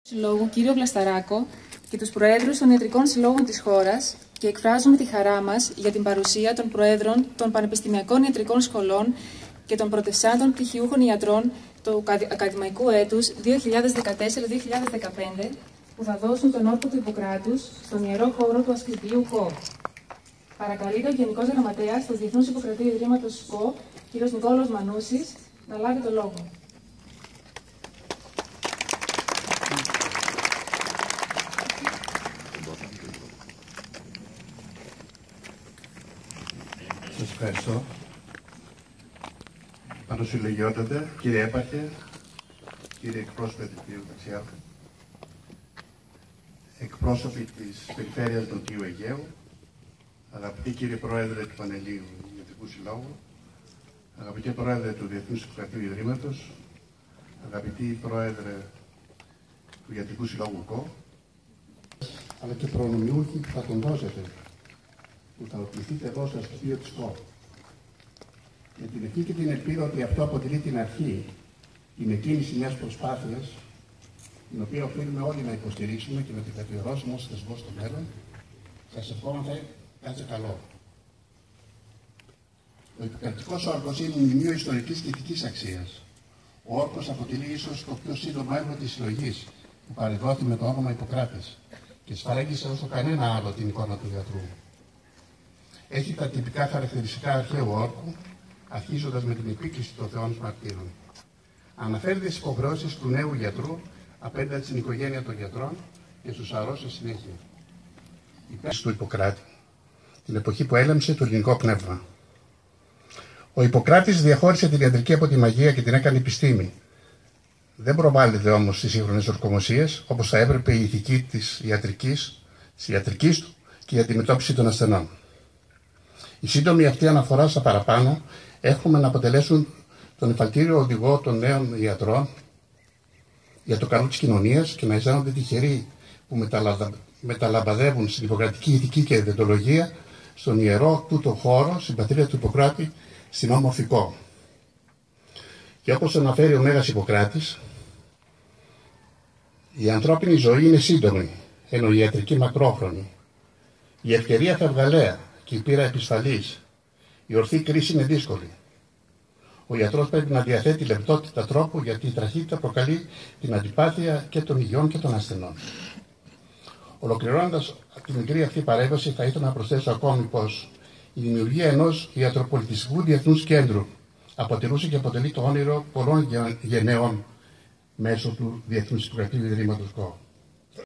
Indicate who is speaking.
Speaker 1: Συλλόγου κύριο Βλασταράκο και τους Προέδρους των Ιατρικών Συλλόγων της χώρας και εκφράζουμε τη χαρά μας για την παρουσία των Προέδρων των Πανεπιστημιακών Ιατρικών Σχολών και των πρωτευσάντων πτυχιούχων ιατρών του ακαδημαϊκού έτους 2014-2015 που θα δώσουν τον όρκο του Ιπποκράτους στον ιερό χώρο του Ασκληπίου ΚΟ. Παρακαλείται ο Γενικός Γραμματέας του Διεθνούς Ιπποκρατείου Ιδρύματος ΚΟ, κ. Νικόλαος Μανούσης, να λάβει το λόγο.
Speaker 2: Σας ευχαριστώ. Πανοσυλλογιότατε, κύριε Έπαρχε, κύριε εκπρόσωπε του κ. Ταξιάρχου, εκπρόσωποι της Περιφέρειας Νοτιού Αιγαίου, αγαπητοί κύριε Πρόεδρε του Πανελλήνιου Ιατρικού Συλλόγου, αγαπητοί Πρόεδρε του Διεθνούς Ιπποκρατείου Ιδρύματος, αγαπητοί Πρόεδρε του Ιατρικού Συλλόγου ΚΟ, αλλά και προνομιούχοι που θα τον δώσετε, που θα οπληθείτε εδώ στο στοιχείο της ΚΟ. Με την ευχή και την ελπίδα ότι αυτό αποτελεί την αρχή, την εκκίνηση μιας προσπάθειας, την οποία οφείλουμε όλοι να υποστηρίξουμε και να την καθιερώσουμε ως θεσμό στο μέλλον, σας ευχόμαστε κάθε καλό. Ο Ιπποκρατικός όρκος είναι μνημείο ιστορικής και ηθικής αξίας. Ο όρκος αποτελεί ίσως το πιο σύντομο έργο της συλλογής που παρεδόθη με το όνομα Ιπποκράτης και σφαράγγισε όσο κανένα άλλο την εικόνα του γιατρού. Έχει τα τυπικά χαρακτηριστικά αρχαίου όρκου, αρχίζοντας με την επίκριση των θεών μαρτύρων. Αναφέρεται στις υποχρεώσεις του νέου γιατρού απέναντι στην οικογένεια των γιατρών και στους αρρώστους συνέχεια. Η πέση του Ιπποκράτη, την εποχή που έλαμψε το ελληνικό πνεύμα. Ο Ιπποκράτης διαχώρισε την ιατρική από τη μαγεία και την έκανε επιστήμη. Δεν προβάλλεται όμως στις σύγχρονες ορκομοσίες, όπως θα έπρεπε η ηθική της ιατρικής του και η αντιμετώπιση των ασθενών. Η σύντομη αυτή αναφορά στα παραπάνω έχουμε να αποτελέσουν τον εφαλτήριο οδηγό των νέων ιατρών για το καλό της κοινωνίας και να αισθάνονται τυχεροί που μεταλαμπαδεύουν στην ιπποκρατική ηθική και διαιτολογία στον ιερό τούτο χώρο, στην πατρίδα του Ιπποκράτη, στην όμορφη ΚΟ. Και όπως αναφέρει ο Μέγας Ιπποκράτης, η ανθρώπινη ζωή είναι σύντομη, ενώ η ιατρική μακρόχρονη. Η ευκαιρία φευγαλαία και η πείρα επισφαλής. Η ορθή κρίση είναι δύσκολη. Ο ιατρός πρέπει να διαθέτει λεπτότητα τρόπου, γιατί η τραχύτητα προκαλεί την αντιπάθεια και των υγιών και των ασθενών. Ολοκληρώνοντας τη μικρή αυτή παρέμβαση, θα ήθελα να προσθέσω ακόμη πως η δημιουργία ενός ιατροπολιτιστικού διεθνούς κέντρου αποτελούσε και αποτελεί το όνειρο πολλών γενναίων μέσω του Διεθνούς Ιπποκρατείου Ιδρύματος ΚΟ.